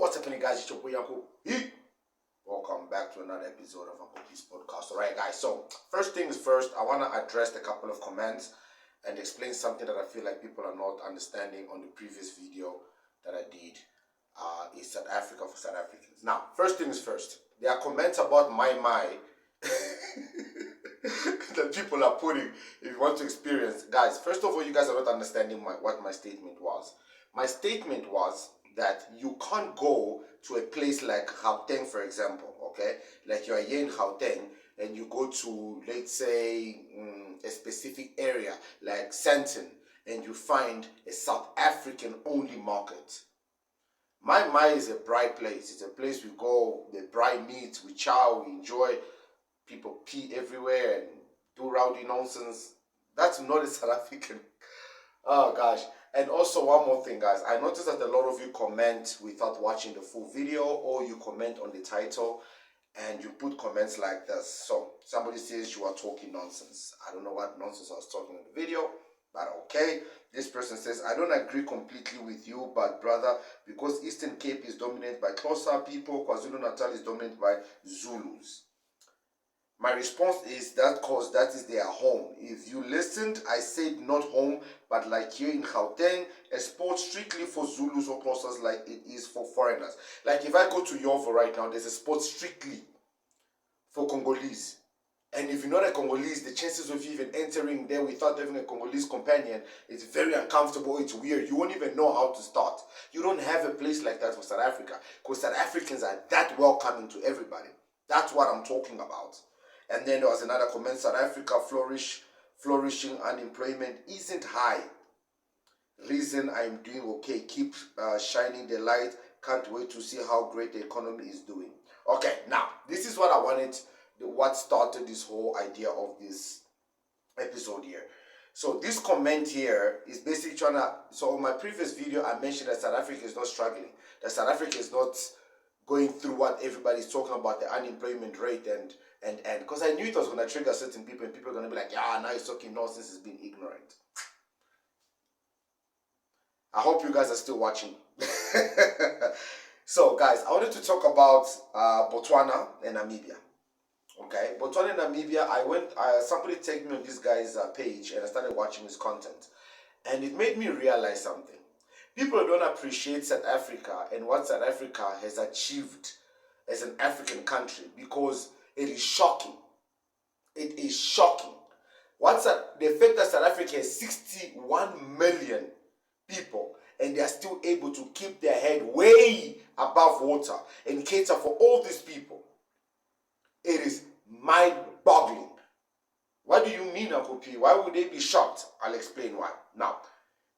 What's happening, guys? It's your boy Yanko. Welcome back to another episode of Uncle P's podcast. Alright, guys, so first things first, I want to address a couple of comments and explain something that I feel like people are not understanding on the previous video that I did. Is South Africa for South Africans. Now, first things first, there are comments about my that people are putting if you want to experience. Guys, first of all, you guys are not understanding what my statement was. My statement was that you can't go to a place like Gauteng, for example, okay? Like you're here in Gauteng and you go to, let's say, a specific area like Sandton and you find a South African only market. My is a bright place. It's a place we go, the bright meat, we chow, we enjoy. People pee everywhere and do rowdy nonsense. That's not a South African. Oh gosh. And also one more thing, guys. I noticed that a lot of you comment without watching the full video, or you comment on the title and you put comments like this. So somebody says you are talking nonsense. I don't know what nonsense I was talking in the video, but okay. This person says, I don't agree completely with you, but brother, because Eastern Cape is dominated by Xhosa people, KwaZulu-Natal is dominated by Zulus. My response is that because that is their home. If you listened, I said not home, but like here in Gauteng, a sport strictly for Zulus or Xhosas like it is for foreigners. Like if I go to Yovo right now, there's a sport strictly for Congolese. And if you're not a Congolese, the chances of you even entering there without having a Congolese companion is very uncomfortable. It's weird. You won't even know how to start. You don't have a place like that for South Africa because South Africans are that welcoming to everybody. That's what I'm talking about. And then there was another comment, South Africa flourishing, unemployment isn't high. Reason I'm doing okay, keep shining the light. Can't wait to see how great the economy is doing. Okay, now, this is what I wanted, what started this whole idea of this episode here. So this comment here is basically trying to, so on my previous video, I mentioned that South Africa is not struggling. That South Africa is not going through what everybody's talking about, the unemployment rate and because I knew it was going to trigger certain people and people are going to be like, yeah, now he's talking nonsense, he's being ignorant. I hope you guys are still watching. So guys, I wanted to talk about Botswana and Namibia. Okay, Botswana and Namibia, somebody tagged me on this guy's page and I started watching his content. And it made me realize something. People don't appreciate South Africa and what South Africa has achieved as an African country because it is shocking. It is shocking. The fact that South Africa has 61 million people and they are still able to keep their head way above water and cater for all these people. It is mind-boggling. What do you mean, Uncle P? Why would they be shocked? I'll explain why. Now,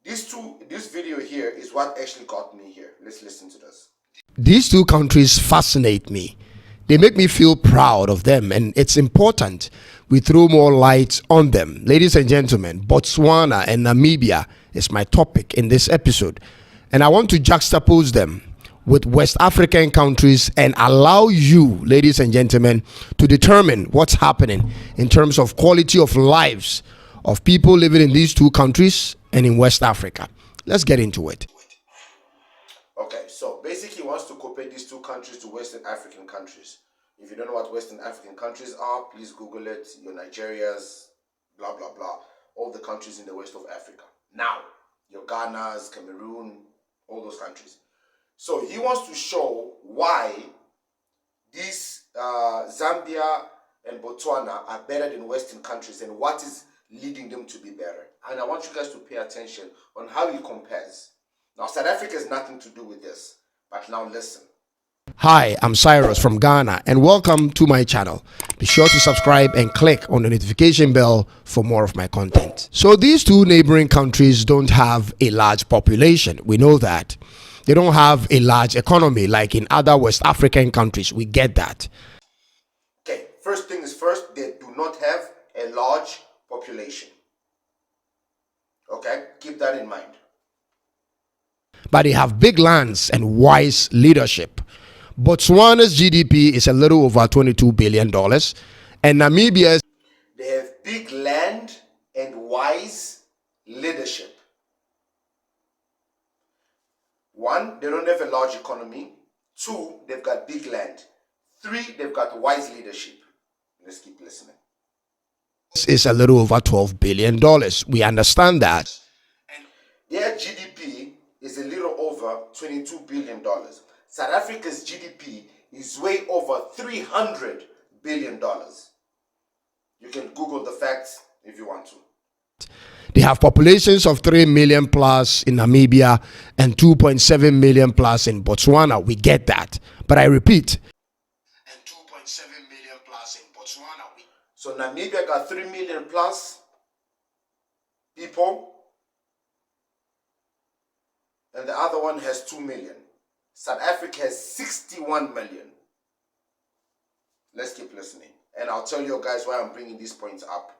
this video here is what actually got me here. Let's listen to this. These two countries fascinate me. They make me feel proud of them, and it's important we throw more light on them. Ladies and gentlemen, Botswana and Namibia is my topic in this episode, and I want to juxtapose them with West African countries and allow you, ladies and gentlemen, to determine what's happening in terms of quality of lives of people living in these two countries and in West Africa. Let's get into it. Okay, so basically he wants to compare these two countries to Western African countries. If you don't know what Western African countries are, please Google it. Your Nigerias, blah, blah, blah. All the countries in the west of Africa. Now, your Ghana's, Cameroon, all those countries. So he wants to show why these Zambia and Botswana are better than Western countries and what is leading them to be better. And I want you guys to pay attention on how he compares. Now, South Africa has nothing to do with this, but now listen. Hi, I'm Cyrus from Ghana and welcome to my channel. Be sure to subscribe and click on the notification bell for more of my content. So these two neighboring countries don't have a large population. We know that. They don't have a large economy like in other West African countries. We get that. Okay, first thing is first, they do not have a large population. Okay, keep that in mind. But they have big lands and wise leadership. Botswana's GDP is a little over $22 billion and Namibia's. They have big land and wise leadership. One, they don't have a large economy. 2, they've got big land. 3, they've got wise leadership. Let's keep listening. This is a little over $12 billion. We understand that. And their GDP is a little over $22 billion. South Africa's GDP is way over $300 billion. You can Google the facts if you want to. They have populations of 3 million plus in Namibia and 2.7 million plus in Botswana. We get that. But I repeat. And 2.7 million plus in Botswana. So Namibia got 3 million plus people. And the other one has 2 million. South Africa has 61 million. Let's keep listening. And I'll tell you guys why I'm bringing these points up.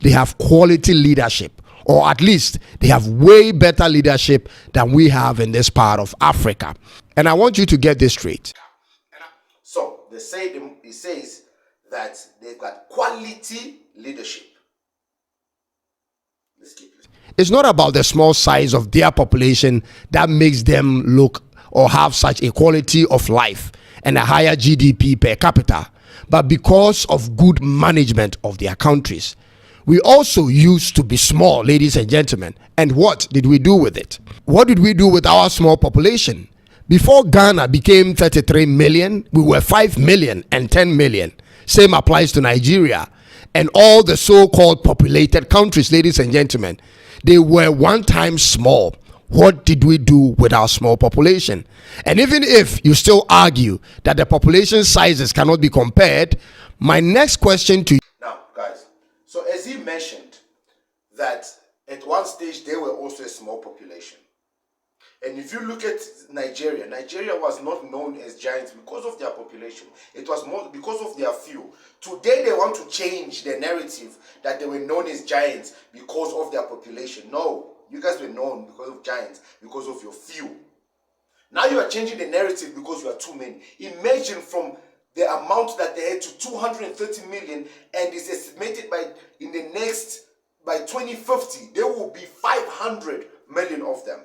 They have quality leadership, or at least they have way better leadership than we have in this part of Africa. And I want you to get this straight. So it says that they've got quality leadership. Let's keep listening. It's not about the small size of their population that makes them look or have such a quality of life and a higher GDP per capita, but because of good management of their countries. We also used to be small, ladies and gentlemen. And what did we do with it? What did we do with our small population? Before Ghana became 33 million, we were 5 million and 10 million. Same applies to Nigeria and all the so-called populated countries, ladies and gentlemen. They were one time small. What did we do with our small population? And even if you still argue that the population sizes cannot be compared, my next question to you. Now, guys, so as he mentioned that at one stage they were also a small population. And if you look at Nigeria, Nigeria was not known as giants because of their population. It was more because of their few. Today they want to change the narrative that they were known as giants because of their population. No, you guys were known because of giants, because of your few. Now you are changing the narrative because you are too many. Imagine from the amount that they had to 230 million, and it's estimated by 2050 there will be 500 million of them.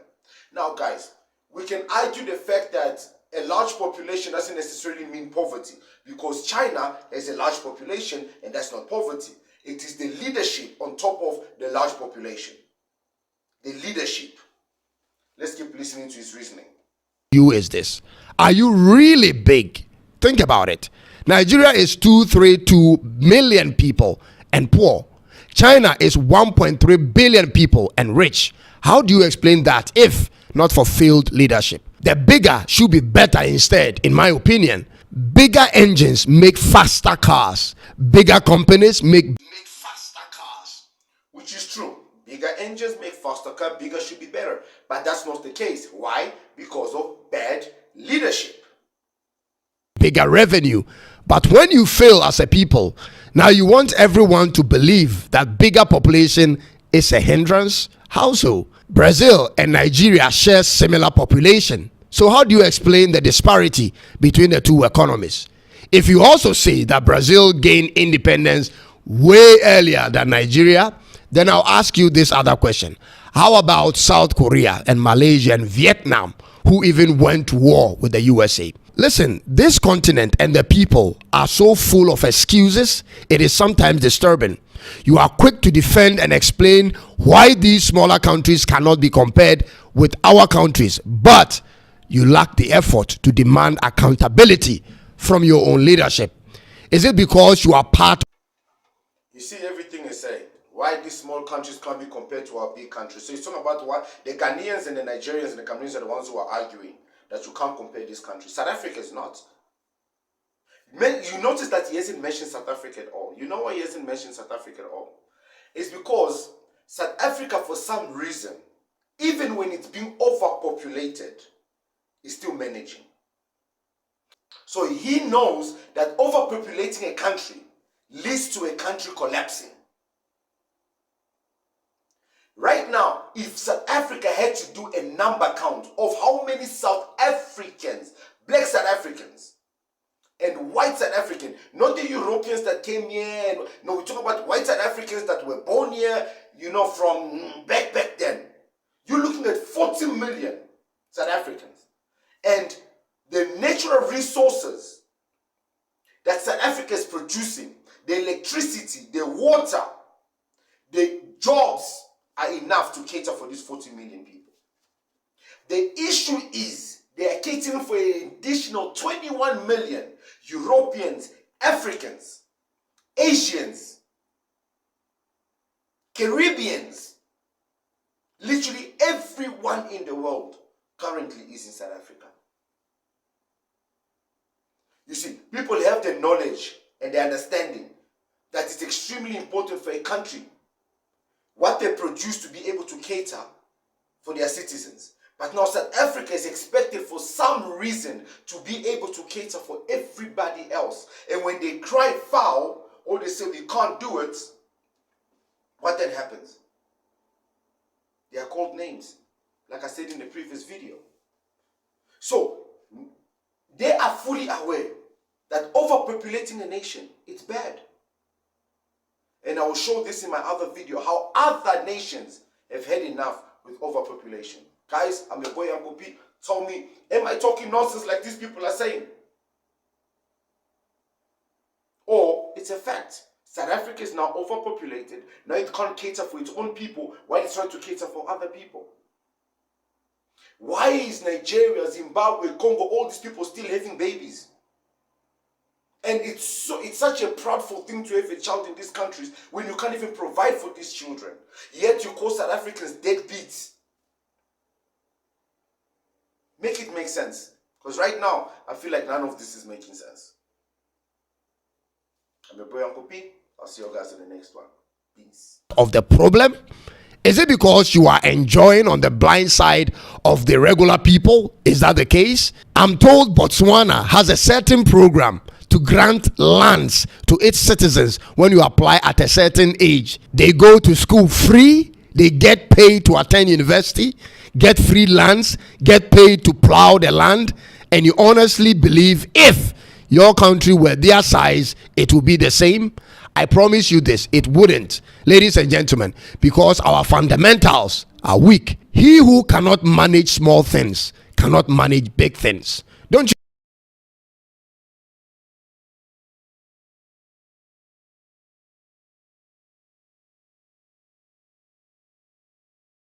Now guys, we can argue the fact that a large population doesn't necessarily mean poverty, because China has a large population and that's not poverty. It is the leadership on top of the large population. The leadership. Let's keep listening to his reasoning. You is this. Are you really big? Think about it. Nigeria is 232 million people and poor. China is 1.3 billion people and rich. How do you explain that if not for failed leadership? The bigger should be better instead, in my opinion. Bigger engines make faster cars. Bigger companies make faster cars. Which is true. Bigger engines make faster cars, bigger should be better. But that's not the case. Why? Because of bad leadership. Bigger revenue. But when you fail as a people, now you want everyone to believe that bigger population is a hindrance? How so? Brazil and Nigeria share similar population. So how do you explain the disparity between the two economies? If you also say that Brazil gained independence way earlier than Nigeria, then I'll ask you this other question. How about South Korea and Malaysia and Vietnam, who even went to war with the USA? Listen, this continent and the people are so full of excuses, it is sometimes disturbing. You are quick to defend and explain why these smaller countries cannot be compared with our countries, but you lack the effort to demand accountability from your own leadership. Is it because you are part? You see everything is saying. Why these small countries can't be compared to our big countries. So it's talking about what the Ghanaians and the Nigerians and the Cameroonians are the ones who are arguing that you can't compare these countries. South Africa is not. You notice that he hasn't mentioned South Africa at all. You know why he hasn't mentioned South Africa at all? It's because South Africa, for some reason, even when it's being overpopulated, is still managing. So he knows that overpopulating a country leads to a country collapsing. Right now, if South Africa had to do a number count of how many South Africans, black South Africans, and white South Africans, not the Europeans that came here, no, we talk about white South Africans that were born here, from back then. You're looking at 40 million South Africans. And the next natural resources that South Africa is producing, the electricity, the water, the jobs are enough to cater for these 40 million people. The issue is they are catering for an additional 21 million Europeans, Africans, Asians, Caribbeans. Literally everyone in the world currently is in South Africa. You see, people have the knowledge and the understanding that it's extremely important for a country what they produce to be able to cater for their citizens. But now South Africa is expected for some reason to be able to cater for everybody else. And when they cry foul or they say we can't do it, what then happens? They are called names, like I said in the previous video. So, they are fully aware that overpopulating a nation, it's bad. And I will show this in my other video, how other nations have had enough with overpopulation. Guys, I'm your boy Uncle P. Tell me, am I talking nonsense like these people are saying? Or it's a fact. South Africa is now overpopulated. Now it can't cater for its own people while it's trying to cater for other people. Why is Nigeria, Zimbabwe, Congo, all these people still having babies? And it's such a proudful thing to have a child in these countries when you can't even provide for these children. Yet you call South Africans deadbeats. Make it make sense. Because right now, I feel like none of this is making sense. I'm your boy Uncle P. I'll see you guys in the next one. Peace. Of the problem? Is it because you are enjoying on the blind side of the regular people? Is that the case? I'm told Botswana has a certain program to grant lands to its citizens when you apply at a certain age. They go to school free, they get paid to attend university, get free lands, get paid to plow the land, and you honestly believe if your country were their size, it would be the same? I promise you this, it wouldn't, ladies and gentlemen, because our fundamentals are weak. He who cannot manage small things cannot manage big things.